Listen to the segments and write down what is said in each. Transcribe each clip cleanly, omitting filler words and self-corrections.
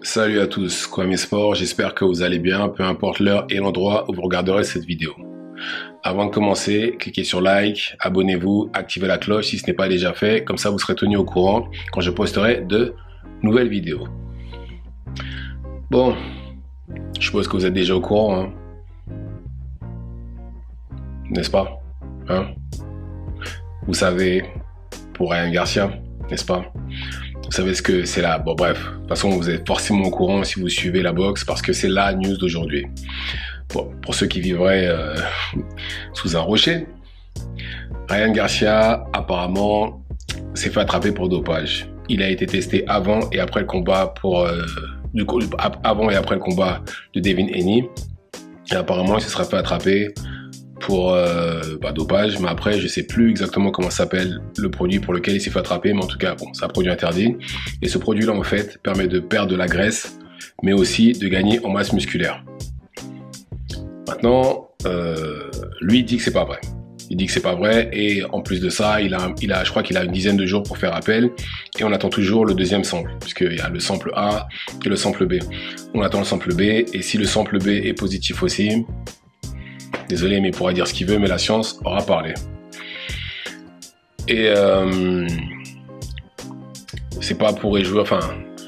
Salut à tous, Kwame Sport, j'espère que vous allez bien, peu importe l'heure et l'endroit où vous regarderez cette vidéo. Avant de commencer, cliquez sur like, abonnez-vous, activez la cloche si ce n'est pas déjà fait, comme ça vous serez tenu au courant quand je posterai de nouvelles vidéos. Bon, je suppose que vous êtes déjà au courant, n'est-ce pas? Vous savez, pour Ryan Garcia, n'est-ce pas? Vous savez ce que c'est là. Bon bref, de toute façon vous êtes forcément au courant si vous suivez la boxe parce que c'est la news d'aujourd'hui. Bon, pour ceux qui vivraient sous un rocher, Ryan Garcia apparemment s'est fait attraper pour dopage. Il a été testé avant et après le combat avant et après le combat de Devin Haney. Et apparemment il se serait fait attraper pour dopage, mais après je sais plus exactement comment s'appelle le produit pour lequel il s'est fait attraper, mais en tout cas bon, c'est un produit interdit et ce produit là en fait permet de perdre de la graisse mais aussi de gagner en masse musculaire. Maintenant lui il dit que c'est pas vrai. Il dit que c'est pas vrai et en plus de ça je crois qu'il a une dizaine de jours pour faire appel et on attend toujours le deuxième sample puisqu'il y a le sample A et le sample B. On attend le sample B et si le sample B est positif aussi, désolé, mais il pourra dire ce qu'il veut, mais la science aura parlé. Et c'est pas pour réjouir, enfin,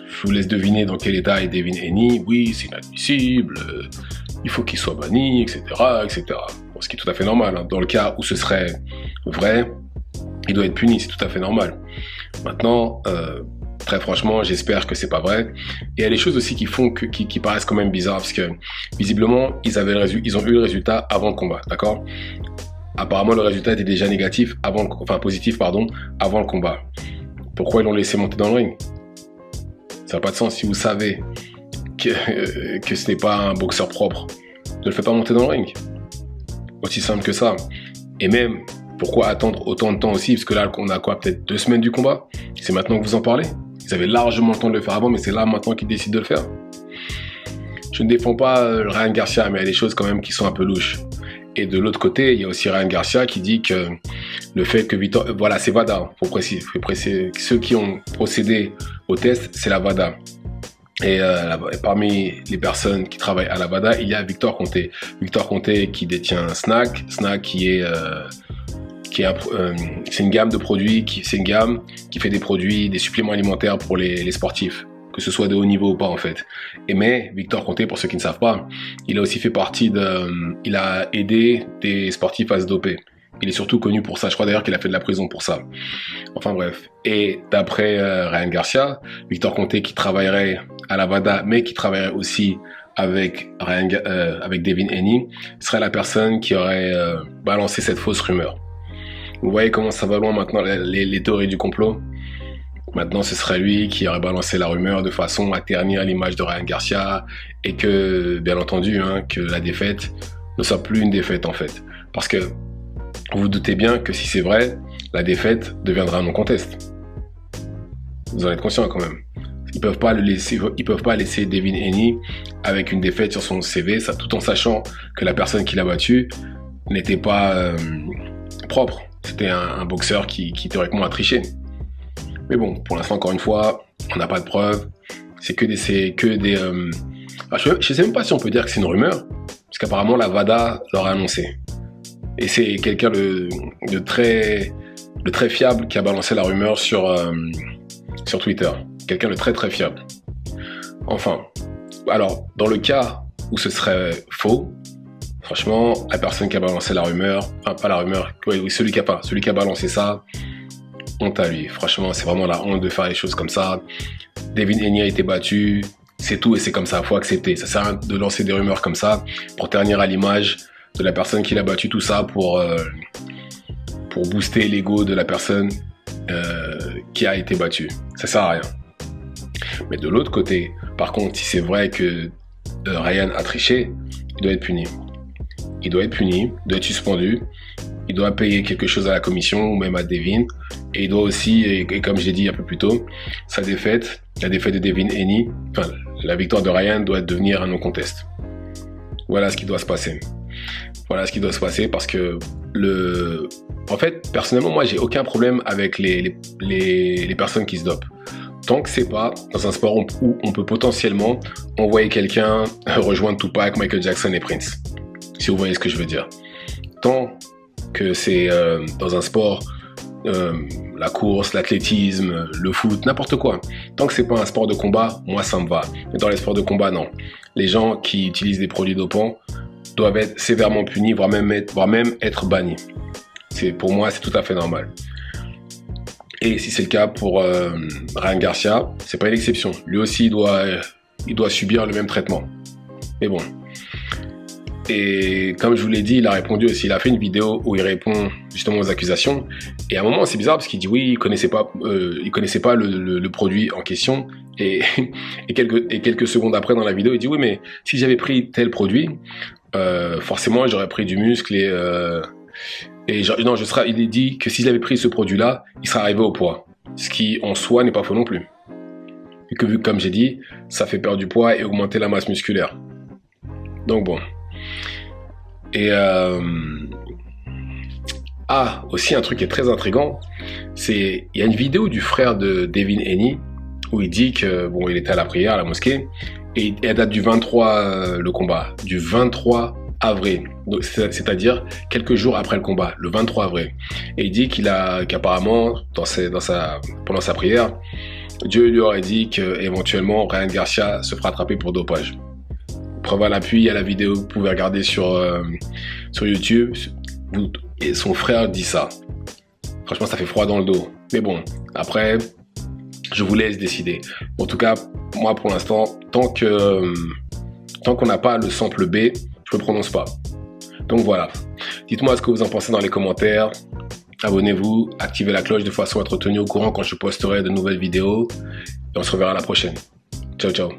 je vous laisse deviner dans quel état est Devin Haney. Oui, c'est inadmissible, il faut qu'il soit banni, etc., etc. Bon, ce qui est tout à fait normal. Dans le cas où ce serait vrai, il doit être puni, c'est tout à fait normal. Maintenant, très franchement, j'espère que c'est pas vrai. Et il y a des choses aussi qui paraissent quand même bizarres parce que visiblement, ils ont eu le résultat avant le combat, d'accord? Apparemment, le résultat était déjà négatif positif, avant le combat. Pourquoi ils l'ont laissé monter dans le ring? Ça n'a pas de sens. Si vous savez que ce n'est pas un boxeur propre, ne le faites pas monter dans le ring. Aussi simple que ça. Et même, pourquoi attendre autant de temps aussi? Parce que là, on a quoi? Peut-être 2 semaines du combat? C'est maintenant que vous en parlez? Ils avaient largement le temps de le faire avant, mais c'est là maintenant qu'ils décident de le faire. Je ne défends pas Ryan Garcia, mais il y a des choses quand même qui sont un peu louches. Et de l'autre côté, il y a aussi Ryan Garcia qui dit que le fait que voilà, c'est WADA, faut préciser, ceux qui ont procédé au test, c'est la WADA. Et parmi les personnes qui travaillent à la WADA, il y a Victor Conté. Victor Conté qui détient Snack c'est une gamme de produits, c'est une gamme qui fait des produits, des suppléments alimentaires pour les sportifs, que ce soit de haut niveau ou pas en fait. Mais Victor Conté, pour ceux qui ne savent pas, il a aussi fait partie il a aidé des sportifs à se doper. Il est surtout connu pour ça. Je crois d'ailleurs qu'il a fait de la prison pour ça. Enfin bref. Et d'après Ryan Garcia, Victor Conté qui travaillerait à la WADA, mais qui travaillerait aussi avec Devin Haney, serait la personne qui aurait balancé cette fausse rumeur. Vous voyez comment ça va loin maintenant, les théories du complot? Maintenant, ce serait lui qui aurait balancé la rumeur de façon à ternir l'image de Ryan Garcia et que, bien entendu, que la défaite ne soit plus une défaite en fait. Parce que vous vous doutez bien que si c'est vrai, la défaite deviendra un non-contest. Vous en êtes conscient quand même. Ils peuvent pas laisser Devin Haney avec une défaite sur son CV, ça, tout en sachant que la personne qui l'a battu n'était pas propre. C'était un boxeur qui théoriquement a triché. Mais bon, pour l'instant, encore une fois, on n'a pas de preuves. C'est que des. Je sais même pas si on peut dire que c'est une rumeur, parce qu'apparemment la WADA l'aura annoncé. Et c'est quelqu'un de très fiable qui a balancé la rumeur sur Twitter. Quelqu'un de très très fiable. Enfin, alors dans le cas où ce serait faux, franchement, la personne qui a balancé la rumeur, celui qui a balancé ça, honte à lui. Franchement, c'est vraiment la honte de faire les choses comme ça. Devin Haney a été battu, c'est tout et c'est comme ça, faut accepter. Ça sert à rien de lancer des rumeurs comme ça pour ternir à l'image de la personne qui l'a battu, tout ça pour booster l'ego de la personne qui a été battue. Ça sert à rien. Mais de l'autre côté, par contre, si c'est vrai que Ryan a triché, il doit être puni. Il doit être suspendu, il doit payer quelque chose à la commission ou même à Devin, et il doit aussi, et comme je l'ai dit un peu plus tôt, la défaite de Devin Haney, la victoire de Ryan doit devenir un non-contest. Voilà ce qui doit se passer. Voilà ce qui doit se passer parce que en fait, personnellement, moi, j'ai aucun problème avec les personnes qui se dopent. Tant que c'est pas dans un sport où on peut potentiellement envoyer quelqu'un rejoindre Tupac, Michael Jackson et Prince. Si vous voyez ce que je veux dire. Tant que c'est dans un sport, la course, l'athlétisme, le foot, n'importe quoi. Tant que c'est pas un sport de combat, moi ça me va. Mais dans les sports de combat, non. Les gens qui utilisent des produits dopants doivent être sévèrement punis, voire même être bannis. Pour moi, c'est tout à fait normal. Et si c'est le cas pour Ryan Garcia, c'est pas une exception. Lui aussi, il doit subir le même traitement. Mais bon. Et comme je vous l'ai dit, il a répondu aussi. Il a fait une vidéo où il répond justement aux accusations. Et à un moment, c'est bizarre parce qu'il dit oui, il connaissait pas le produit en question. Et quelques secondes après dans la vidéo, il dit oui, mais si j'avais pris tel produit, forcément, j'aurais pris du muscle il dit que s'il avait pris ce produit-là, il serait arrivé au poids. Ce qui, en soi, n'est pas faux non plus. Et que, comme j'ai dit, ça fait perdre du poids et augmenter la masse musculaire. Donc bon. Et aussi un truc qui est très intriguant, il y a une vidéo du frère de Devin Haney où il dit que bon, il était à la prière à la mosquée et elle date du 23 le combat, du 23 avril, c'est-à-dire quelques jours après le combat, le 23 avril. Et il dit qu'apparemment pendant sa prière, Dieu lui aurait dit qu'éventuellement Ryan Garcia se fera attraper pour dopage. Preuve à l'appui, il y a la vidéo, vous pouvez regarder sur YouTube. Et son frère dit ça. Franchement, ça fait froid dans le dos. Mais bon, après, je vous laisse décider. En tout cas, moi, pour l'instant, tant qu'on n'a pas le sample B, je ne le prononce pas. Donc voilà. Dites-moi ce que vous en pensez dans les commentaires. Abonnez-vous, activez la cloche de façon à être tenu au courant quand je posterai de nouvelles vidéos. Et on se reverra la prochaine. Ciao, ciao.